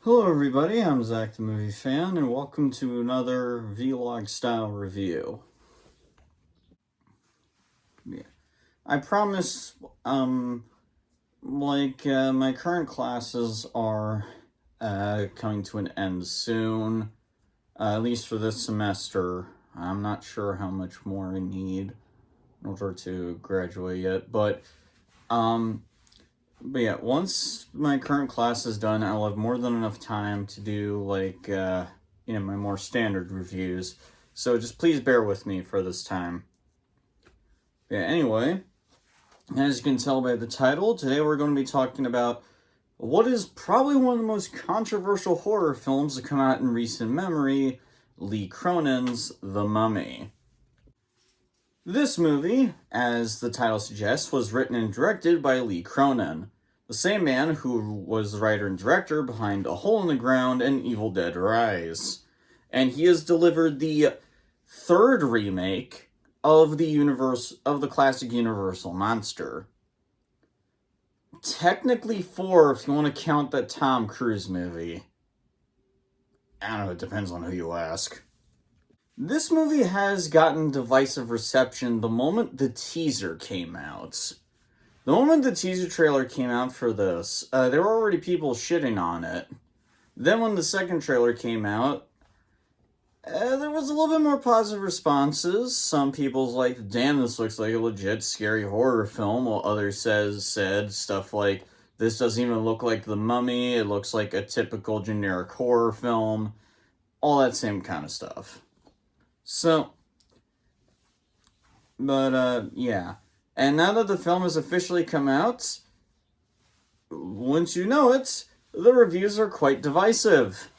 Hello everybody, I'm Zach the Movie Fan, and welcome to another vlog style review. Yeah. I promise, my current classes are coming to an end soon, at least for this semester. I'm not sure how much more I need in order to graduate yet, but yeah, once my current class is done, I'll have more than enough time to do, my more standard reviews. So just please bear with me for this time. Yeah, anyway, as you can tell by the title, today we're going to be talking about what is probably one of the most controversial horror films to come out in recent memory, Lee Cronin's The Mummy. This movie, as the title suggests, was written and directed by Lee Cronin, the same man who was the writer and director behind A Hole in the Ground and Evil Dead Rise. And he has delivered the third remake of the classic Universal monster. Technically four if you want to count that Tom Cruise movie. I don't know, it depends on who you ask. This movie has gotten divisive reception the moment the teaser came out. The moment the teaser trailer came out for this, there were already people shitting on it. Then when the second trailer came out, there was a little bit more positive responses. Some people's like, damn, this looks like a legit scary horror film, while others said stuff like, this doesn't even look like The Mummy, it looks like a typical generic horror film. All that same kind of stuff. So, yeah. And now that the film has officially come out, once you know it, the reviews are quite divisive.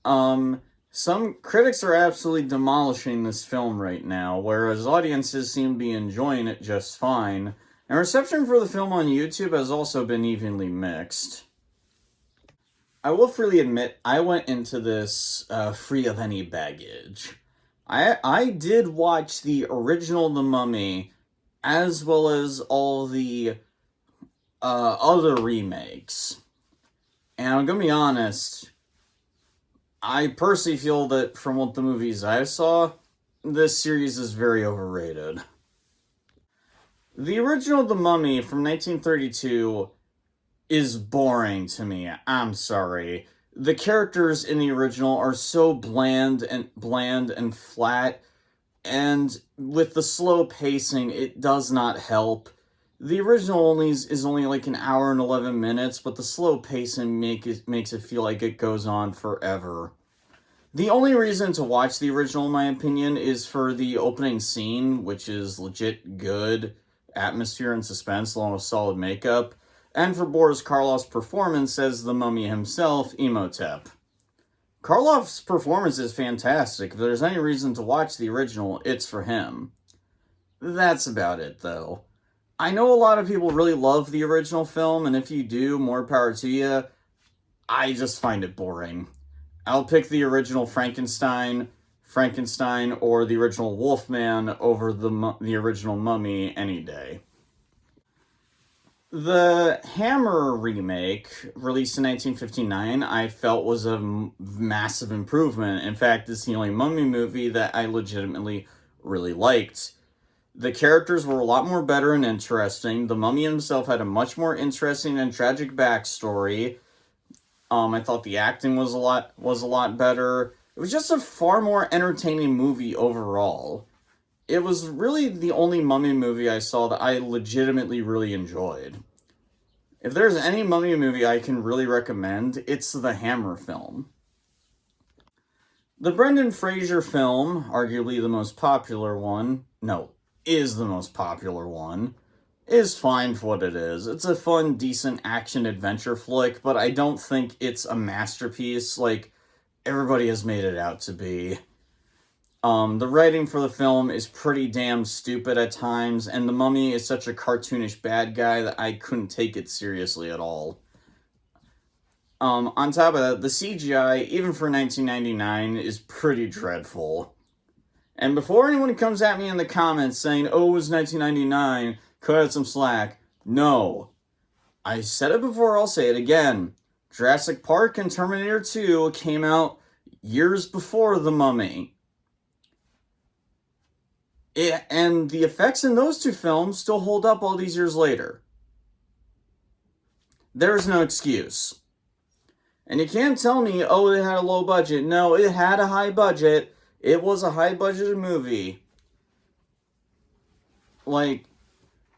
Some critics are absolutely demolishing this film right now, whereas audiences seem to be enjoying it just fine. And reception for the film on YouTube has also been evenly mixed. I will freely admit, I went into this free of any baggage. I did watch the original The Mummy, as well as all the other remakes. And I'm gonna be honest, I personally feel that from what the movies I saw, this series is very overrated. The original The Mummy from 1932 is boring to me. I'm sorry. The characters in the original are so bland and flat, and with the slow pacing, it does not help. The original is only like an hour and 11 minutes, but the slow pacing makes it feel like it goes on forever. The only reason to watch the original, in my opinion, is for the opening scene, which is legit good atmosphere and suspense along with solid makeup, and for Boris Karloff's performance as the Mummy himself, Imhotep. Karloff's performance is fantastic. If there's any reason to watch the original, it's for him. That's about it, though. I know a lot of people really love the original film, and if you do, more power to you. I just find it boring. I'll pick the original Frankenstein, or the original Wolfman over the original Mummy any day. The Hammer remake, released in 1959, I felt was a massive improvement. In fact, it's the only Mummy movie that I legitimately really liked. The characters were a lot more better and interesting. The Mummy himself had a much more interesting and tragic backstory. I thought the acting was a lot better. It was just a far more entertaining movie overall. It was really the only Mummy movie I saw that I legitimately really enjoyed. If there's any Mummy movie I can really recommend, it's the Hammer film. The Brendan Fraser film, arguably the most popular one, is the most popular one, is fine for what it is. It's a fun, decent action-adventure flick, but I don't think it's a masterpiece like everybody has made it out to be. The writing for the film is pretty damn stupid at times, and the Mummy is such a cartoonish bad guy that I couldn't take it seriously at all. On top of that, the CGI, even for 1999, is pretty dreadful. And before anyone comes at me in the comments saying, oh, it was 1999, cut out some slack, no. I said it before, I'll say it again. Jurassic Park and Terminator 2 came out years before The Mummy. And the effects in those two films still hold up all these years later. There's no excuse. And you can't tell me, oh, it had a low budget. No, it had a high budget. It was a high-budgeted movie. Like,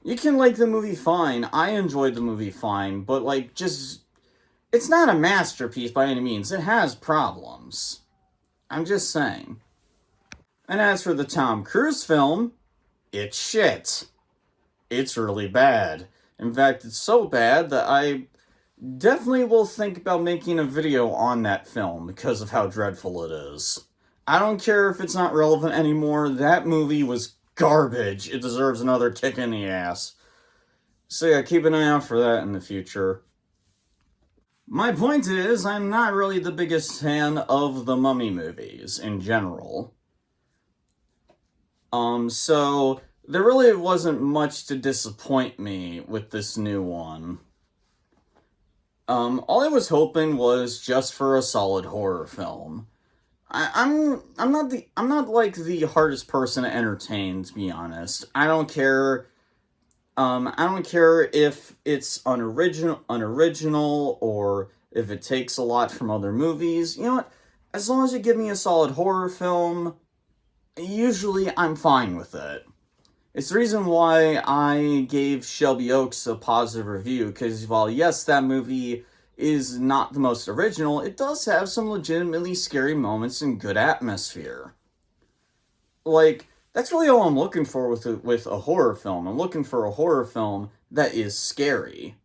you can like the movie fine. I enjoyed the movie fine, but, like, just... It's not a masterpiece by any means. It has problems. I'm just saying. And as for the Tom Cruise film, it's shit. It's really bad. In fact, it's so bad that I definitely will think about making a video on that film because of how dreadful it is. I don't care if it's not relevant anymore. That movie was garbage. It deserves another kick in the ass. So yeah, keep an eye out for that in the future. My point is, I'm not really the biggest fan of the Mummy movies in general. So there really wasn't much to disappoint me with this new one. All I was hoping was just for a solid horror film. I'm not like the hardest person to entertain, to be honest. I don't care if it's unoriginal or if it takes a lot from other movies. You know what? As long as you give me a solid horror film, usually I'm fine with it. It's the reason why I gave Shelby Oaks a positive review, because while yes, that movie is not the most original, it does have some legitimately scary moments and good atmosphere. Like, that's really all I'm looking for with a horror film. I'm looking for a horror film that is scary.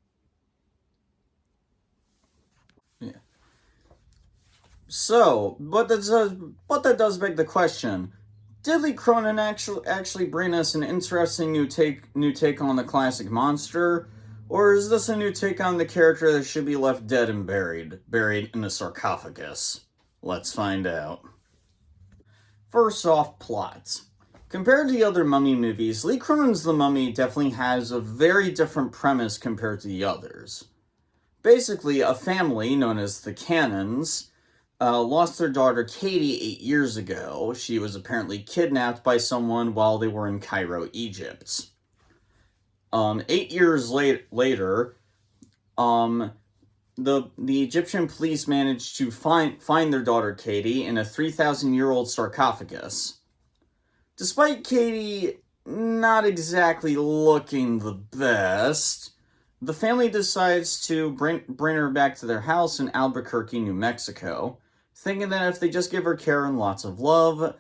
Yeah. So, but that does beg the question: did Lee Cronin actually bring us an interesting new take on the classic monster, or is this a new take on the character that should be left dead and buried in a sarcophagus? Let's find out. First off, plot. Compared to the other Mummy movies, Lee Cronin's The Mummy definitely has a very different premise compared to the others. Basically, a family known as the Cannons lost their daughter Katie 8 years ago. She was apparently kidnapped by someone while they were in Cairo, Egypt. 8 years later, the Egyptian police managed to find their daughter Katie in a 3,000-year-old sarcophagus. Despite Katie not exactly looking the best, the family decides to bring her back to their house in Albuquerque, New Mexico, thinking that if they just give her care and lots of love,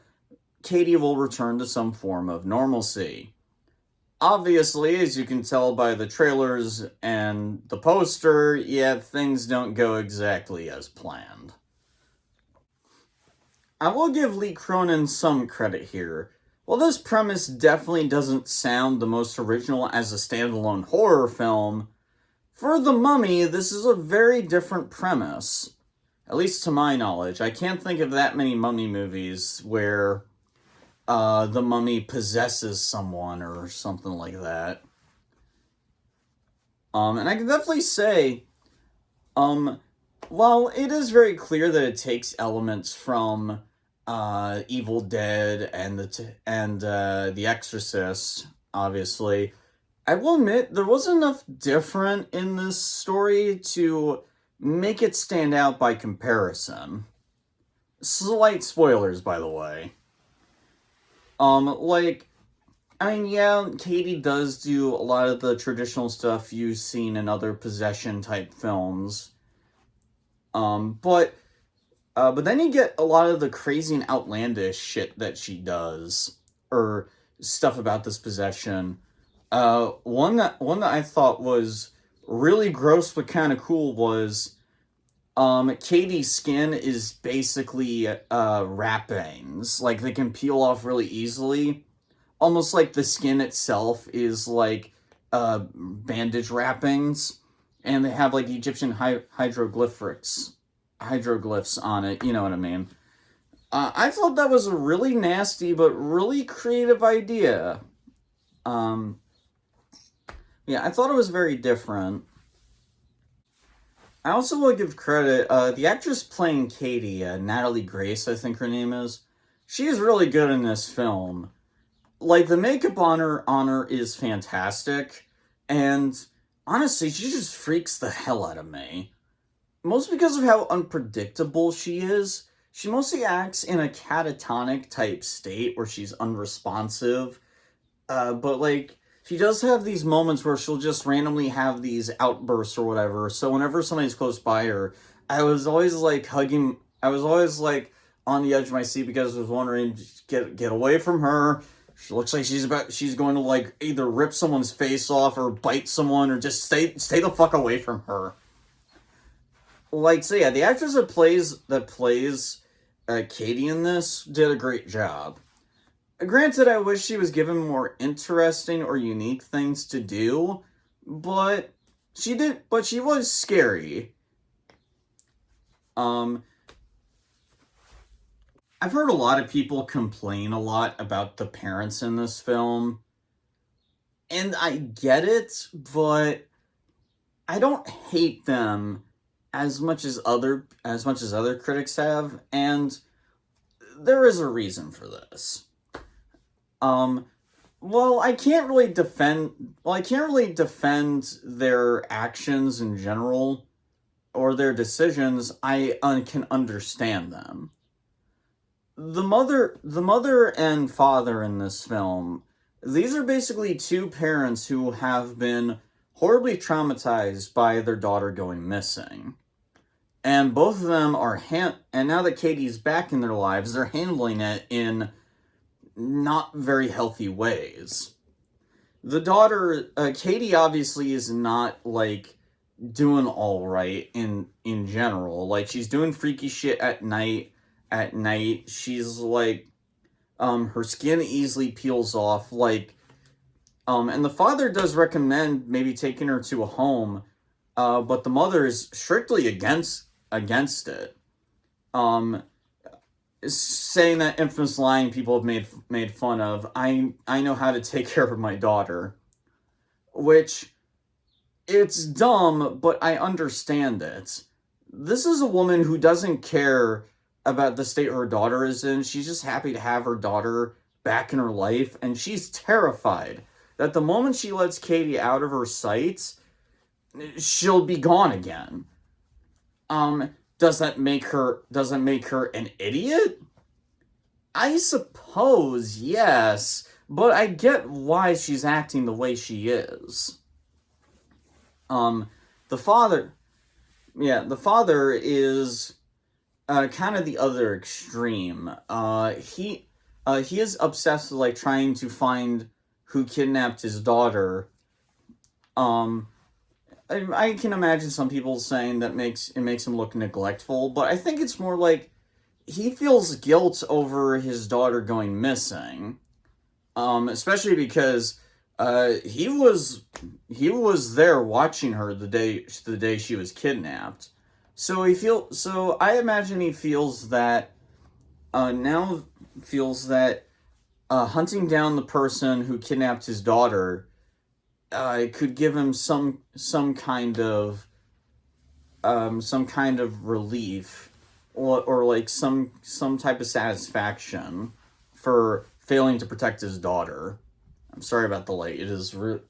Katie will return to some form of normalcy. Obviously, as you can tell by the trailers and the poster, yeah, things don't go exactly as planned. I will give Lee Cronin some credit here. While this premise definitely doesn't sound the most original as a standalone horror film, for The Mummy, this is a very different premise. At least to my knowledge. I can't think of that many Mummy movies where the mummy possesses someone or something like that. And I can definitely say, while it is very clear that it takes elements from Evil Dead and The Exorcist, obviously, I will admit there wasn't enough different in this story to make it stand out by comparison. Slight spoilers, by the way. Yeah, Katie does do a lot of the traditional stuff you've seen in other possession-type films. But then you get a lot of the crazy and outlandish shit that she does, or stuff about this possession. One that I thought was really gross but kind of cool was, Katie's skin is basically wrappings. Like, they can peel off really easily. Almost like the skin itself is like bandage wrappings. And they have like Egyptian hieroglyphs on it, you know what I mean. I thought that was a really nasty but really creative idea. Yeah, I thought it was very different. I also will give credit, the actress playing Katie, Natalie Grace, I think her name is, she is really good in this film. Like, the makeup on her is fantastic, and honestly, she just freaks the hell out of me. Most because of how unpredictable she is. She mostly acts in a catatonic type state where she's unresponsive. But like she does have these moments where she'll just randomly have these outbursts or whatever. So whenever somebody's close by her, I was always like hugging. I was always like on the edge of my seat because I was wondering, just get away from her. She looks like she's going to like either rip someone's face off or bite someone or just stay the fuck away from her. Like, so yeah, the actress that plays Katie in this did a great job. Granted, I wish she was given more interesting or unique things to do, but she was scary. Um, I've heard a lot of people complain a lot about the parents in this film, and I get it, but I don't hate them as much as other critics have, and there is a reason for this. Um, well, I can't really defend their actions in general or their decisions. Can understand them. The mother and father in this film, these are basically two parents who have been horribly traumatized by their daughter going missing. And both of them and now that Katie's back in their lives, they're handling it in not very healthy ways. The daughter, Katie, obviously is not like doing all right in general. Like she's doing freaky shit at night. At night, she's like, her skin easily peels off. Like, and the father does recommend maybe taking her to a home, but the mother is strictly against it. Um, Saying that infamous line people have made fun of. I know how to take care of my daughter, which it's dumb, but I understand it. This is a woman who doesn't care about the state her daughter is in. She's just happy to have her daughter back in her life, and she's terrified that the moment she lets Katie out of her sights, she'll be gone again. Does that make her an idiot? I suppose, yes, but I get why she's acting the way she is. Um, the father, the father is kind of the other extreme. He is obsessed with like trying to find who kidnapped his daughter. Um, I can imagine some people saying that makes him look neglectful, but I think it's more like he feels guilt over his daughter going missing. Especially because he was there watching her the day she was kidnapped. So I imagine he feels that now feels that hunting down the person who kidnapped his daughter could give him some kind of relief or like some type of satisfaction for failing to protect his daughter. I'm sorry about the light. The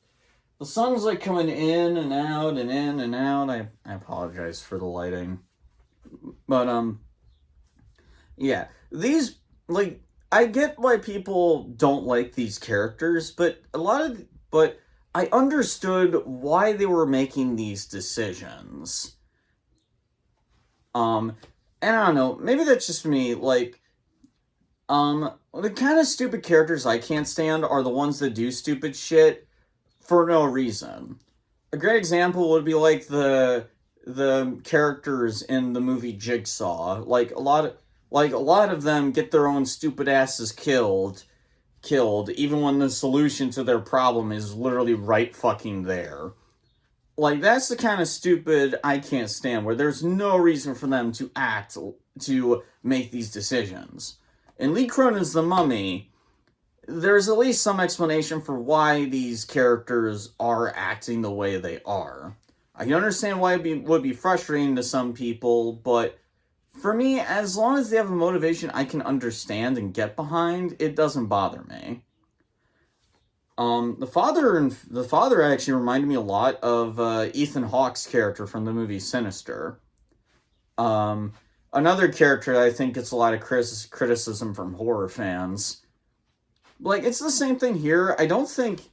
sun's like coming in and out and in and out. I apologize for the lighting. But yeah. These like I get why people don't like these characters, but I understood why they were making these decisions. Um and I don't know, maybe that's just me, like the kind of stupid characters I can't stand are the ones that do stupid shit for no reason. A great example would be like the characters in the movie Jigsaw. Like a lot of them get their own stupid asses killed even when the solution to their problem is literally right fucking there. Like that's the kind of stupid I can't stand where there's no reason for them to make these decisions. In Lee Cronin's The Mummy, there's at least some explanation for why these characters are acting the way they are. I can understand why it would be frustrating to some people, but for me, as long as they have a motivation I can understand and get behind, it doesn't bother me. The father actually reminded me a lot of Ethan Hawke's character from the movie Sinister. Um, Another character I think gets a lot of criticism from horror fans. Like, it's the same thing here. I don't think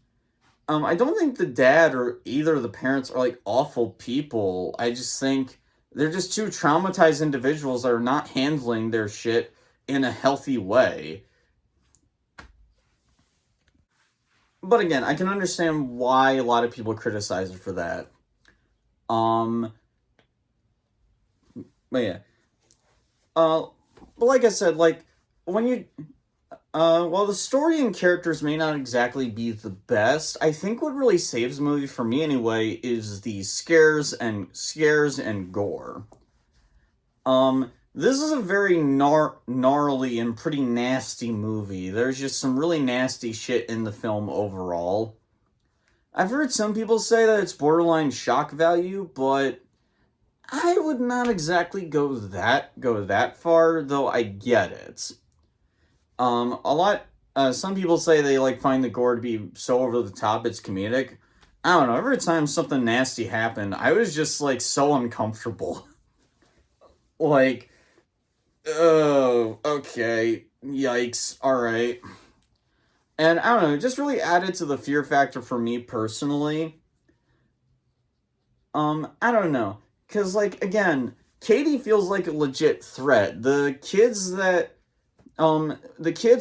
the dad or either of the parents are like awful people. I just think they're just two traumatized individuals that are not handling their shit in a healthy way. But again, I can understand why a lot of people criticize it for that. Um, but yeah. Uh, but like I said, like when you while the story and characters may not exactly be the best, I think what really saves the movie for me anyway is the scares and gore. This is a very gnarly and pretty nasty movie. There's just some really nasty shit in the film overall. I've heard some people say that it's borderline shock value, but I would not exactly go that far, though I get it. A lot. Some people say they like find the gore to be so over the top it's comedic. I don't know. Every time something nasty happened, I was just like so uncomfortable. Like, oh, okay, yikes, all right. And I don't know, it just really added to the fear factor for me personally. I don't know, cause like again, Katie feels like a legit threat. The kids,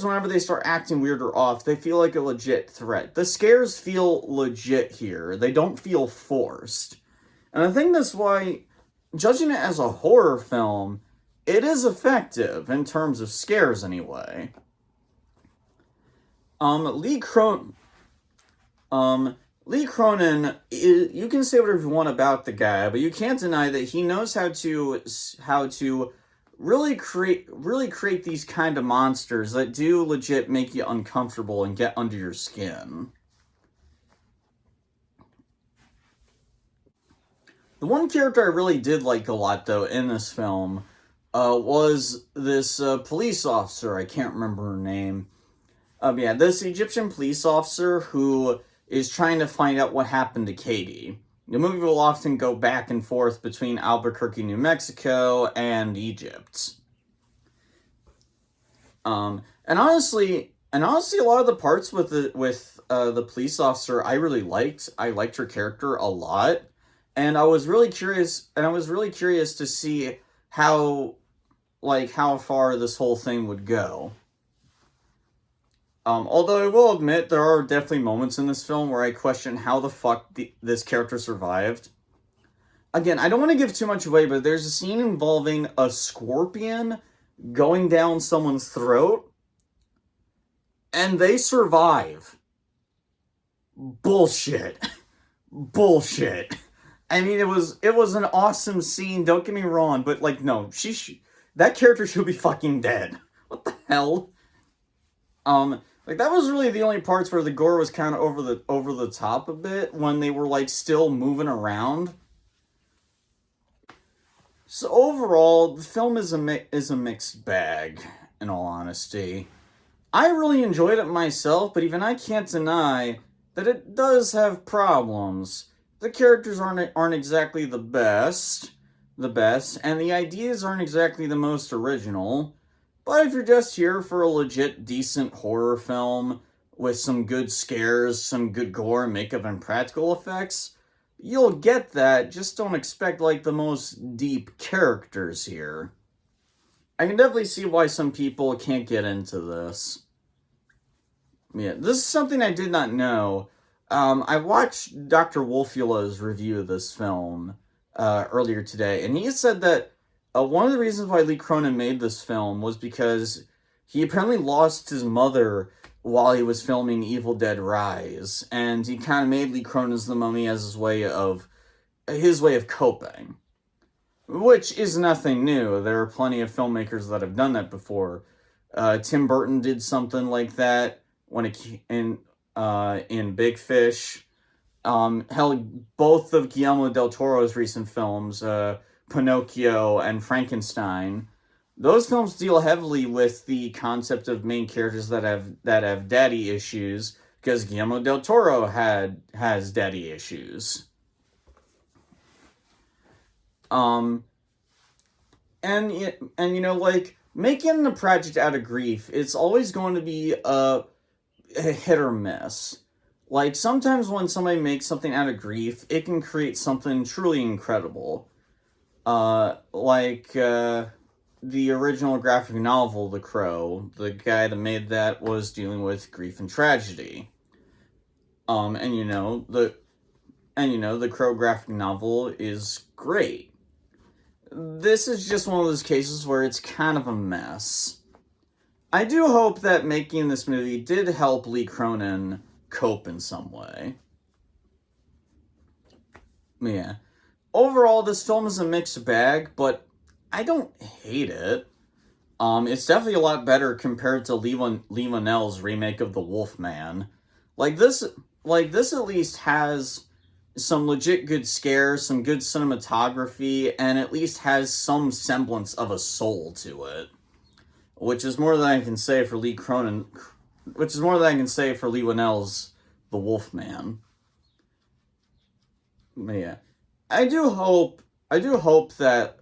whenever they start acting weird or off, they feel like a legit threat. The scares feel legit here. They don't feel forced. And I think that's why, judging it as a horror film, it is effective in terms of scares anyway. Um, Lee Cron- Lee Cronin, you can say whatever you want about the guy, but you can't deny that he knows how to really create these kind of monsters that do legit make you uncomfortable and get under your skin. The one character I really did like a lot though in this film was this police officer. I can't remember her name. Yeah, this Egyptian police officer who is trying to find out what happened to Katie. The movie will often go back and forth between Albuquerque, New Mexico, and Egypt. And honestly, a lot of the parts with the police officer I really liked. I liked her character a lot, and I was really curious. And I was really curious to see how how far this whole thing would go. Although I will admit there are definitely moments in this film where I question how the fuck this character survived. Again, I don't want to give too much away, but there's a scene involving a scorpion going down someone's throat, and they survive. Bullshit. Bullshit. I mean, it was an awesome scene. Don't get me wrong, but like, no, that character should be fucking dead. What the hell? Like that was really the only parts where the gore was kind of over the top a bit when they were like still moving around. So overall, the film is a mixed bag. In all honesty, I really enjoyed it myself, but even I can't deny that it does have problems. The characters aren't exactly the best, and the ideas aren't exactly the most original. But if you're just here for a legit decent horror film with some good scares, some good gore, makeup, and practical effects, you'll get that. Just don't expect like the most deep characters here. I can definitely see why some people can't get into this. Yeah, this is something I did not know. I watched Dr. Wolfula's review of this film earlier today, and he said that one of the reasons why Lee Cronin made this film was because he apparently lost his mother while he was filming Evil Dead Rise, and he kind of made Lee Cronin's The Mummy as his way of coping, which is nothing new. There are plenty of filmmakers that have done that before. Tim Burton did something like that when it in Big Fish. Hell, both of Guillermo del Toro's recent films, Pinocchio and Frankenstein, those films deal heavily with the concept of main characters that have daddy issues, because Guillermo del Toro has daddy issues. Um, and like, making a project out of grief, it's always going to be a hit or miss. Like, sometimes when somebody makes something out of grief, it can create something truly incredible. The original graphic novel, The Crow, the guy that made that was dealing with grief and tragedy. And the Crow graphic novel is great. This is just one of those cases where it's kind of a mess. I do hope that making this movie did help Lee Cronin cope in some way. Yeah. Overall, this film is a mixed bag, but I don't hate it. It's definitely a lot better compared to Lee Whannell's remake of The Wolfman. Like this, this at least has some legit good scares, some good cinematography, and at least has some semblance of a soul to it. Which is more than I can say for Lee Whannell's The Wolfman. Yeah. I do hope that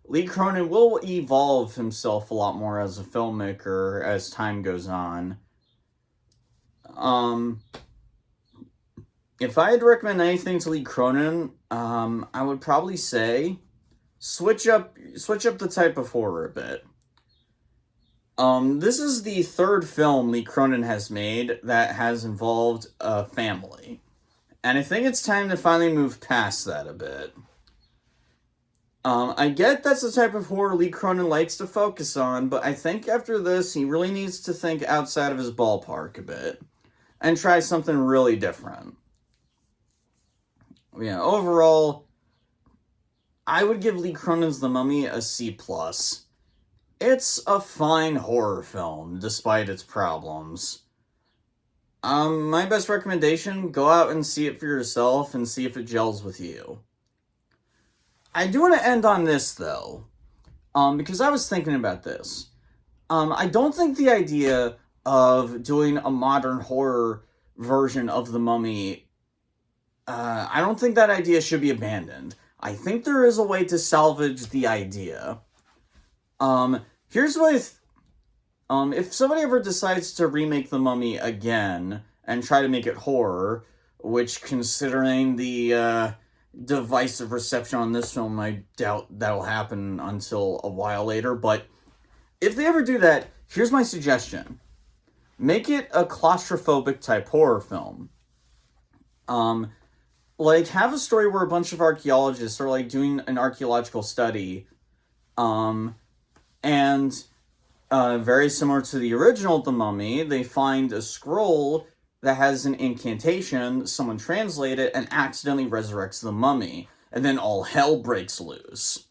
Lee Cronin will evolve himself a lot more as a filmmaker as time goes on. If I had to recommend anything to Lee Cronin, I would probably say switch up the type of horror a bit. This is the third film Lee Cronin has made that has involved a family. And I think it's time to finally move past that a bit. I get that's the type of horror Lee Cronin likes to focus on, but I think after this, he really needs to think outside of his ballpark a bit and try something really different. Yeah, overall, I would give Lee Cronin's The Mummy a C+. It's a fine horror film, despite its problems. My best recommendation, go out and see it for yourself and see if it gels with you. I do want to end on this, though, because I was thinking about this. I don't think the idea of doing a modern horror version of The Mummy, I don't think that idea should be abandoned. I think there is a way to salvage the idea. Here's what if somebody ever decides to remake The Mummy again and try to make it horror, which, considering the divisive reception on this film, I doubt that'll happen until a while later, but if they ever do that, here's my suggestion. Make it a claustrophobic type horror film. Have a story where a bunch of archaeologists are, doing an archaeological study, and very similar to the original The Mummy, they find a scroll that has an incantation, someone translate it, and accidentally resurrects the mummy, and then all hell breaks loose.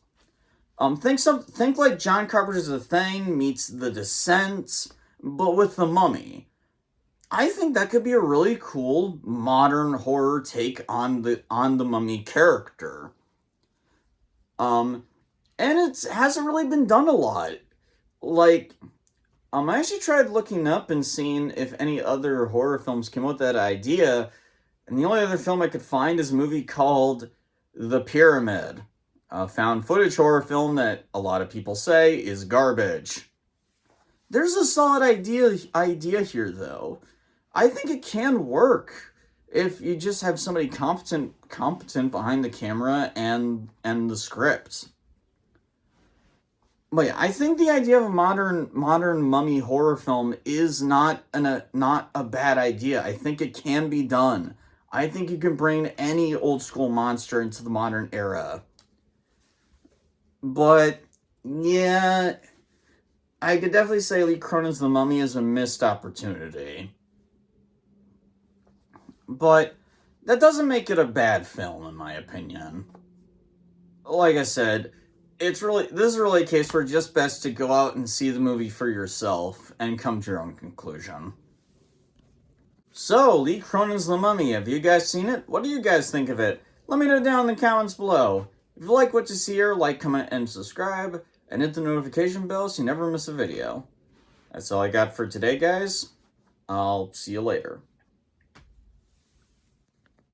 Think like John Carpenter's The Thing meets The Descent, but with the mummy. I think that could be a really cool modern horror take on the mummy character. And it hasn't really been done a lot. I actually tried looking up and seeing if any other horror films came up with that idea, and the only other film I could find is a movie called The Pyramid, a found footage horror film that a lot of people say is garbage. There's a solid idea here, though. I think it can work if you just have somebody competent behind the camera and the script. But yeah, I think the idea of a modern mummy horror film is not a bad idea. I think it can be done. I think you can bring any old school monster into the modern era. But yeah, I could definitely say Lee Cronin's The Mummy is a missed opportunity. But that doesn't make it a bad film, in my opinion. Like I said, this is really a case where it's just best to go out and see the movie for yourself and come to your own conclusion. So, Lee Cronin's The Mummy, have you guys seen it? What do you guys think of it? Let me know down in the comments below. If you like what you see here, like, comment, and subscribe, and hit the notification bell so you never miss a video. That's all I got for today, guys. I'll see you later.